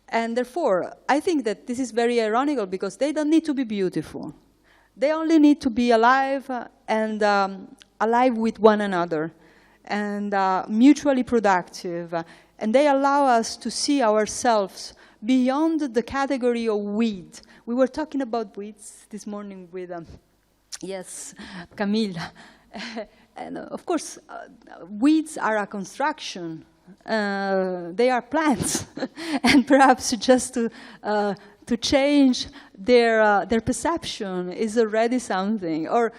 Speaker 2: And therefore, I think that this is very ironical because they don't need to be beautiful. They only need to be alive and alive with one another and mutually productive. And they allow us to see ourselves beyond the category of weed. We were talking about weeds this morning with, yes, Camille. And of course, weeds are a construction. They are plants, and perhaps just to change their perception is already something, or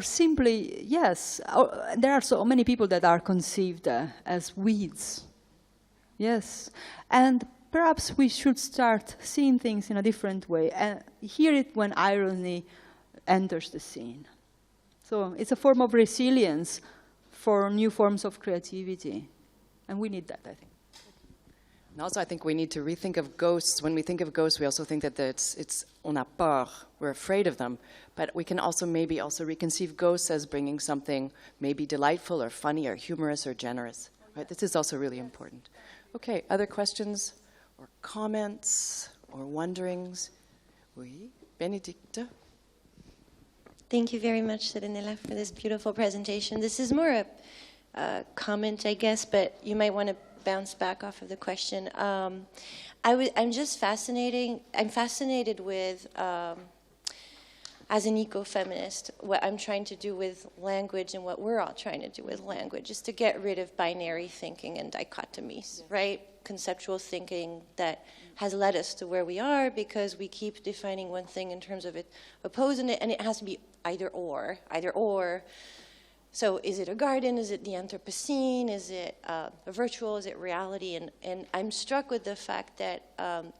Speaker 2: simply, yes. There are so many people that are conceived as weeds, yes, and perhaps we should start seeing things in a different way and hear it when irony enters the scene. So it's a form of resilience for new forms of creativity. And we need that, I think.
Speaker 1: And also, I think we need to rethink of ghosts. When we think of ghosts, we also think that it's on a peur. We're afraid of them. But we can also maybe also reconceive ghosts as bringing something maybe delightful or funny or humorous or generous. Right? This is also really important. Okay, other questions or comments or wonderings? Oui, Bénédicte?
Speaker 5: Thank you very much, Serenella, for this beautiful presentation. This is more a comment, I guess, but you might want to bounce back off of the question. I'm fascinated with as an ecofeminist, what I'm trying to do with language and what we're all trying to do with language is to get rid of binary thinking and dichotomies, right? Conceptual thinking that has led us to where we are because we keep defining one thing in terms of it opposing it, and it has to be either or, either or. So is it a garden? Is it the Anthropocene? Is it virtual? Is it reality? And I'm struck with the fact that,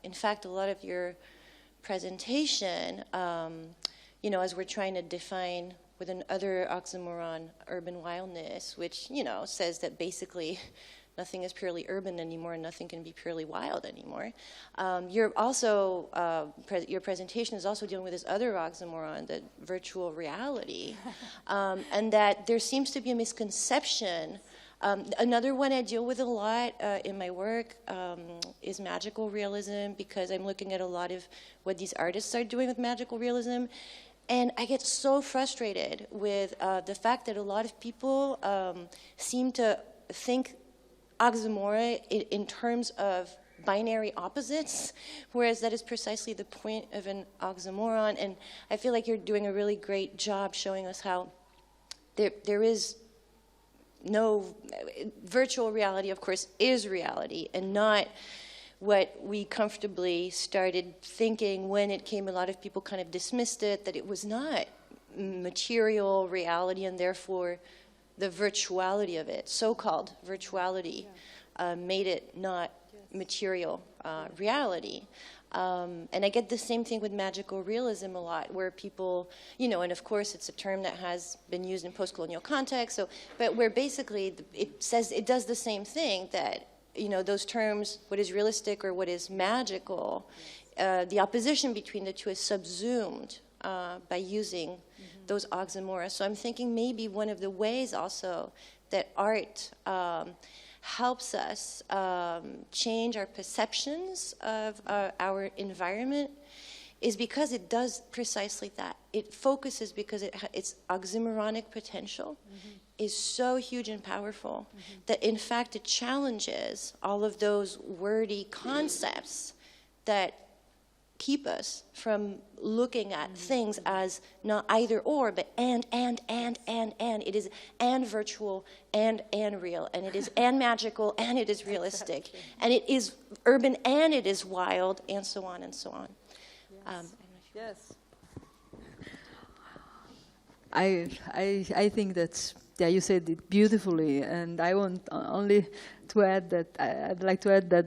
Speaker 5: in fact, a lot of your presentation, you know, as we're trying to define with another oxymoron, urban wildness, which, you know, says that basically nothing is purely urban anymore and nothing can be purely wild anymore. You're also, your presentation is also dealing with this other oxymoron, the virtual reality, and that there seems to be a misconception. Another one I deal with a lot in my work is magical realism, because I'm looking at a lot of what these artists are doing with magical realism. And I get so frustrated with the fact that a lot of people seem to think oxymoron in terms of binary opposites, whereas that is precisely the point of an oxymoron. And I feel like you're doing a really great job showing us how there is no virtual reality, of course, is reality, and not what we comfortably started thinking when it came. A lot of people kind of dismissed it, that it was not material reality, and therefore the virtuality of it, so-called virtuality, made it not material reality. And I get the same thing with magical realism a lot, where people, you know, and of course it's a term that has been used in post-colonial context, so, but where basically it says, it does the same thing, that, you know, those terms, what is realistic or what is magical, the opposition between the two is subsumed by using those oxymora. So I'm thinking maybe one of the ways also that art helps us change our perceptions of our environment is because it does precisely that. It focuses, because its oxymoronic potential is so huge and powerful that in fact it challenges all of those wordy concepts that keep us from looking at things as not either or, but and. It is and virtual and real, and it is and magical and it is realistic, and it is urban and it is wild, and so on and so on.
Speaker 2: Yes. I think that's, yeah, you said it beautifully, and I want only to add that, I'd like to add that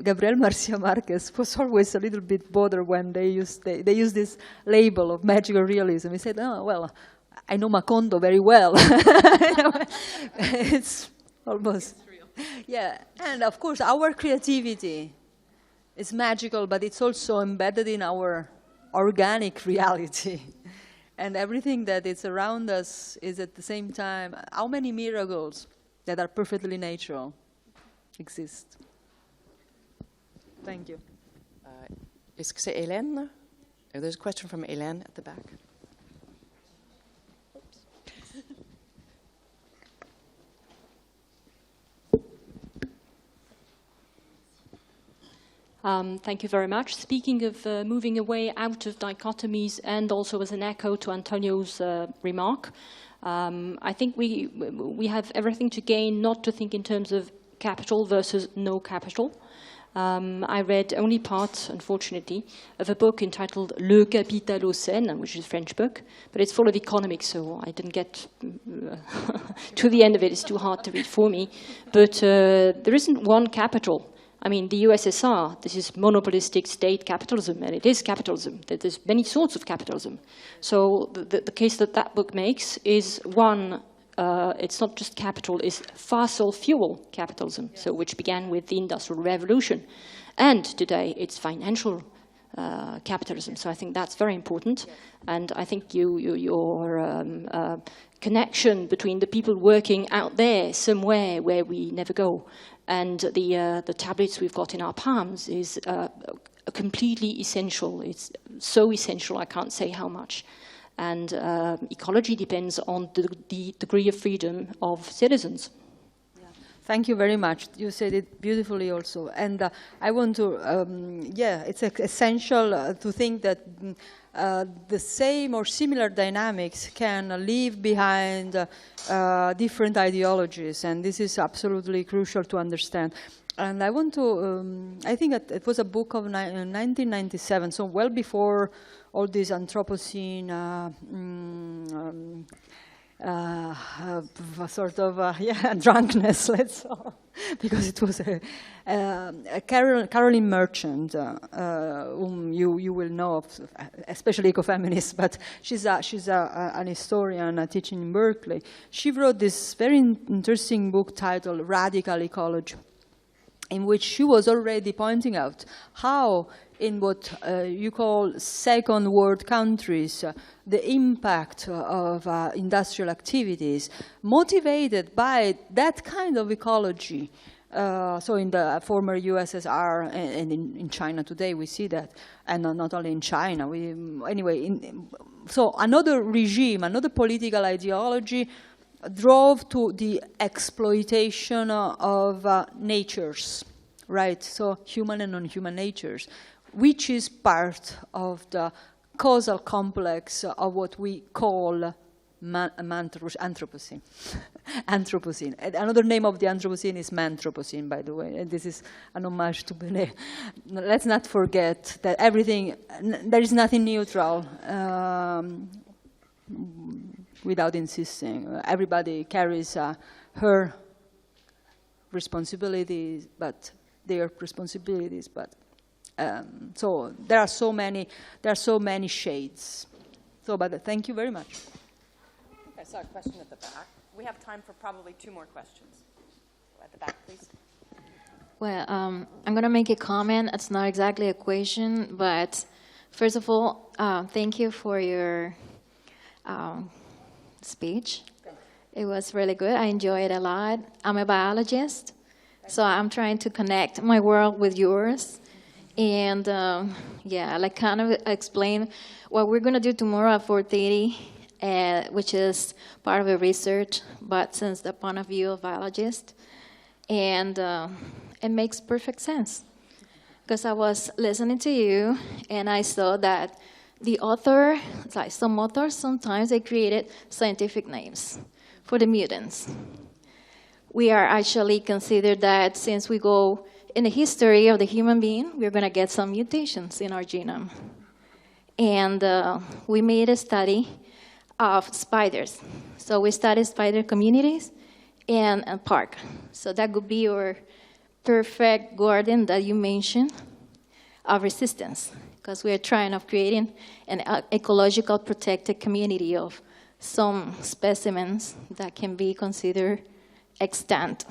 Speaker 2: Gabriel Garcia Marquez was always a little bit bothered when they use this label of magical realism. He said, oh, well, I know Macondo very well. It's almost, yeah, and of course our creativity is magical, but it's also embedded in our organic reality. And everything that is around us is at the same time, how many miracles that are perfectly natural exist? Thank you.
Speaker 1: Est-ce que c'est Hélène? Oh, there's a question from Hélène at the back.
Speaker 6: Thank you very much. Speaking of moving away out of dichotomies, and also as an echo to Antonio's remark, I think we have everything to gain not to think in terms of capital versus no capital. I read only part, unfortunately, of a book entitled Le Capitalocène, which is a French book, but it's full of economics, so I didn't get to the end of it. It's too hard to read for me. But there isn't one capital. I mean, the USSR, this is monopolistic state capitalism, and it is capitalism. There's many sorts of capitalism. So the case that book makes is one, it's not just capital, it's fossil fuel capitalism, so which began with the Industrial Revolution. And today it's financial capitalism. So I think that's very important. And I think your connection between the people working out there somewhere where we never go and the tablets we've got in our palms is completely essential. It's so essential, I can't say how much. And ecology depends on the degree of freedom of citizens.
Speaker 2: Thank you very much. You said it beautifully also. And I want to, it's essential to think that the same or similar dynamics can leave behind different ideologies. And this is absolutely crucial to understand. And I want to, I think it was a book of 1997, so well before all this anthropocene sort of drunkenness, let's say, because it was Caroline Merchant, whom you will know of, especially ecofeminists, but she's an historian teaching in Berkeley. She wrote this very interesting book titled Radical Ecology, in which she was already pointing out how in what you call second world countries, the impact of industrial activities motivated by that kind of ecology. So in the former USSR and in China today we see that, and not only in China. So another regime, another political ideology drove to the exploitation of natures, right? So human and non-human natures, which is part of the causal complex of what we call anthropocene. Anthropocene. Another name of the Anthropocene is Manthropocene, by the way. And this is an homage to Bénédicte. Let's not forget that everything, there is nothing neutral without insisting. Everybody carries her responsibilities, but their responsibilities, but so there are so many shades. So, but thank you very much.
Speaker 1: I think I saw a question at the back. We have time for probably 2 more questions. At the back, please.
Speaker 7: Well, I'm going to make a comment. It's not exactly a question, but first of all, thank you for your speech. It was really good. I enjoyed it a lot. I'm a biologist, so I'm trying to connect my world with yours. And like kind of explain what we're going to do tomorrow at 4:30, which is part of a research, but since the point of view of biologists. And it makes perfect sense. Because I was listening to you, and I saw that the author, like some authors, sometimes they created scientific names for the mutants. We are actually considered that since we go in the history of the human being, we're going to get some mutations in our genome. And we made a study of spiders. So we studied spider communities and a park. So that could be your perfect garden that you mentioned of resistance, because we are trying of creating an ecological protected community of some specimens that can be considered extant.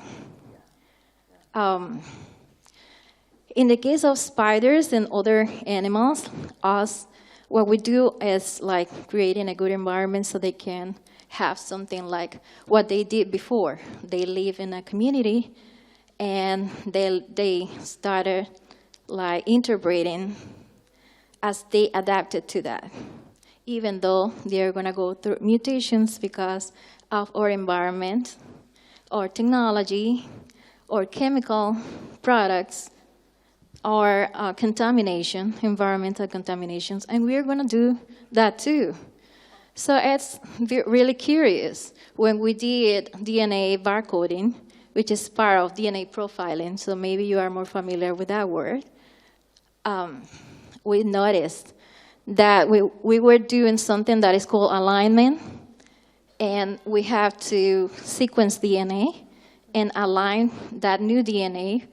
Speaker 7: In the case of spiders and other animals, what we do is like creating a good environment so they can have something like what they did before. They live in a community, and they started like interbreeding as they adapted to that, even though they're going to go through mutations because of our environment, or technology, or chemical products, or contamination, environmental contaminations, and we're going to do that too. So it's really curious. When we did DNA barcoding, which is part of DNA profiling, so maybe you are more familiar with that word, we noticed that we were doing something that is called alignment, and we have to sequence DNA and align that new DNA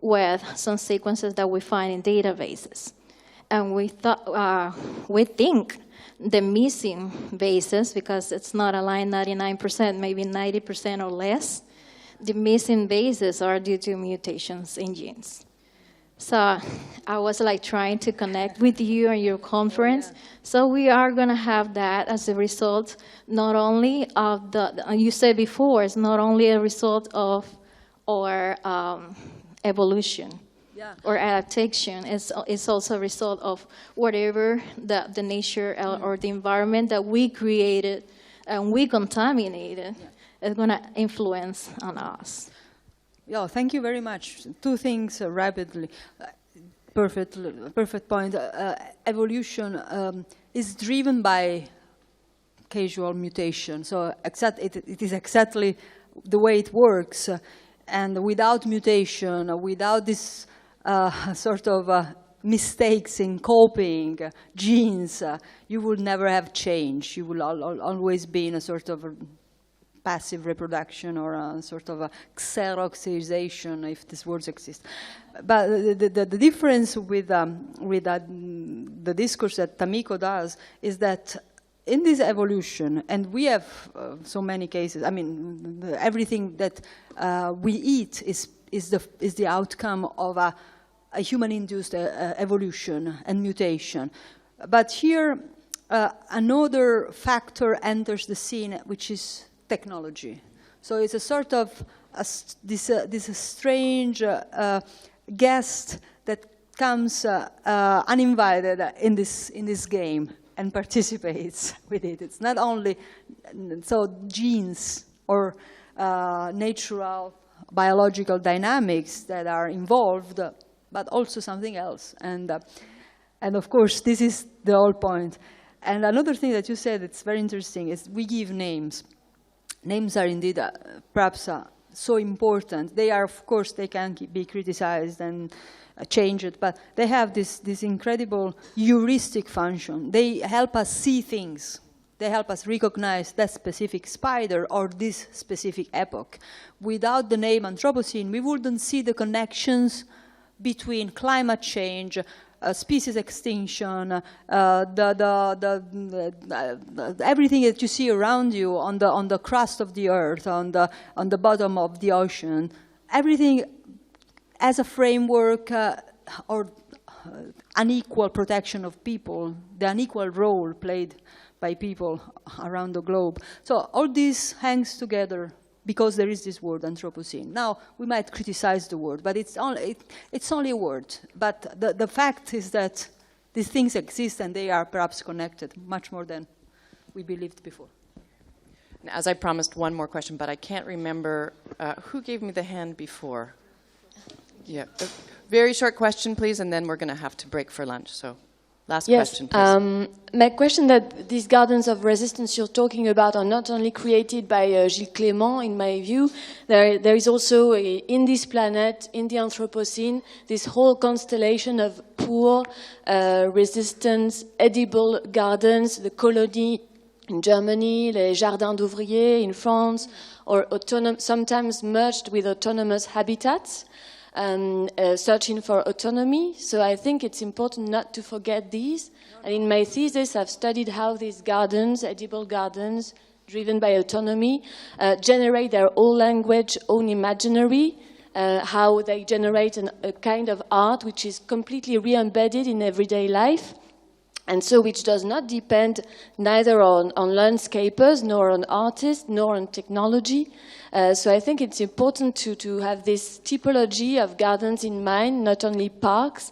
Speaker 7: with some sequences that we find in databases. And we think the missing bases, because it's not aligned 99%, maybe 90% or less, the missing bases are due to mutations in genes. So I was like trying to connect with you and your conference. So we are going to have that as a result, not only of you said before, it's not only a result of our evolution or adaptation, it's also a result of whatever the nature or the environment that we created and we contaminated is going to influence on us.
Speaker 2: Yeah, thank you very much. Two things rapidly. Perfect point. Evolution is driven by casual mutation. So it is exactly the way it works. And without mutation, without this sort of mistakes in coping, genes, you will never have change. You will always be in a sort of passive reproduction or a sort of a xeroxization, if these words exist. But the difference with the discourse that Tamiko does is that in this evolution, and we have so many cases, I mean, everything that we eat is the outcome of a human-induced evolution and mutation. But here, another factor enters the scene, which is technology. So it's a sort of this strange guest that comes uninvited in this game and participates with it. It's not only so genes or natural biological dynamics that are involved, but also something else. And of course, this is the whole point. And another thing that you said that's very interesting is we give names. Names are indeed perhaps so important. They are, of course, they can be criticized and changed, but they have this incredible heuristic function. They help us see things. They help us recognize that specific spider or this specific epoch. Without the name Anthropocene, we wouldn't see the connections between climate change, species extinction, everything that you see around you on the crust of the earth, on the bottom of the ocean, everything as a framework or unequal protection of people, the unequal role played by people around the globe. So all this hangs together because there is this word Anthropocene. Now, we might criticize the word, but it's only a word. But the fact is that these things exist and they are perhaps connected much more than we believed before.
Speaker 1: As I promised, one more question, but I can't remember who gave me the hand before. Yeah, a very short question, please, and then we're going to have to break for lunch. So, last question, please.
Speaker 8: My question that these gardens of resistance you're talking about are not only created by Gilles Clément, in my view. There is also, in this planet, in the Anthropocene, this whole constellation of poor, resistance, edible gardens, the colony in Germany, les jardins d'ouvriers in France, or sometimes merged with autonomous habitats. Searching for autonomy. So I think it's important not to forget these. And in my thesis, I've studied how these gardens, edible gardens, driven by autonomy, generate their own language, own imaginary, how they generate a kind of art which is completely re-embedded in everyday life, and so which does not depend neither on landscapers, nor on artists, nor on technology. So I think it's important to have this typology of gardens in mind, not only parks.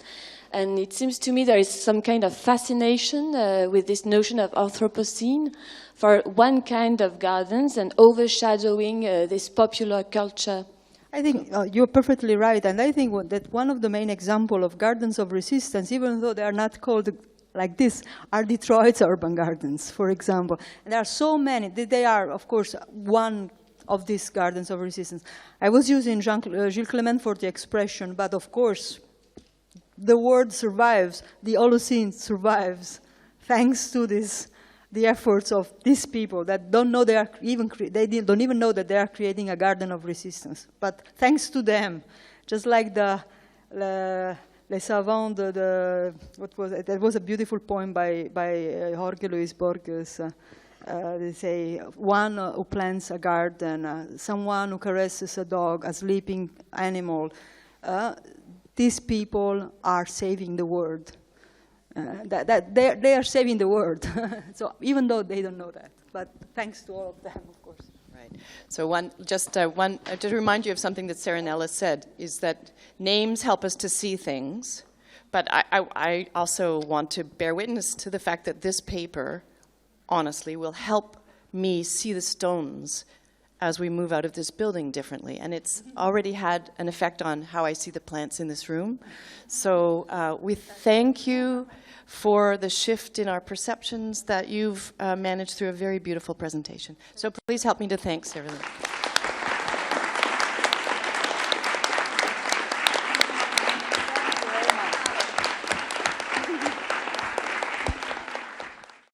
Speaker 8: And it seems to me there is some kind of fascination with this notion of Anthropocene for one kind of gardens and overshadowing this popular culture.
Speaker 2: I think you're perfectly right. And I think that one of the main examples of gardens of resistance, even though they are not called like this, are Detroit's urban gardens, for example. And there are so many. They are, of course, one of these gardens of resistance. I was using Gilles Clément for the expression, but of course, the word survives, the Holocene survives, thanks to the efforts of these people that don't know don't even know that they are creating a garden of resistance. But thanks to them, just like Les Savants, what was it? That was a beautiful poem by Jorge Luis Borges. They say, one who plants a garden, someone who caresses a dog, a sleeping animal. These people are saving the world. They are saving the world. So even though they don't know that, but thanks to all of them, of course.
Speaker 1: Right. So just to remind you of something that Serenella said, is that names help us to see things, but I also want to bear witness to the fact that this paper, honestly, will help me see the stones as we move out of this building differently. And it's already had an effect on how I see the plants in this room. So we thank you for the shift in our perceptions that you've managed through a very beautiful presentation. So please help me to thank everyone.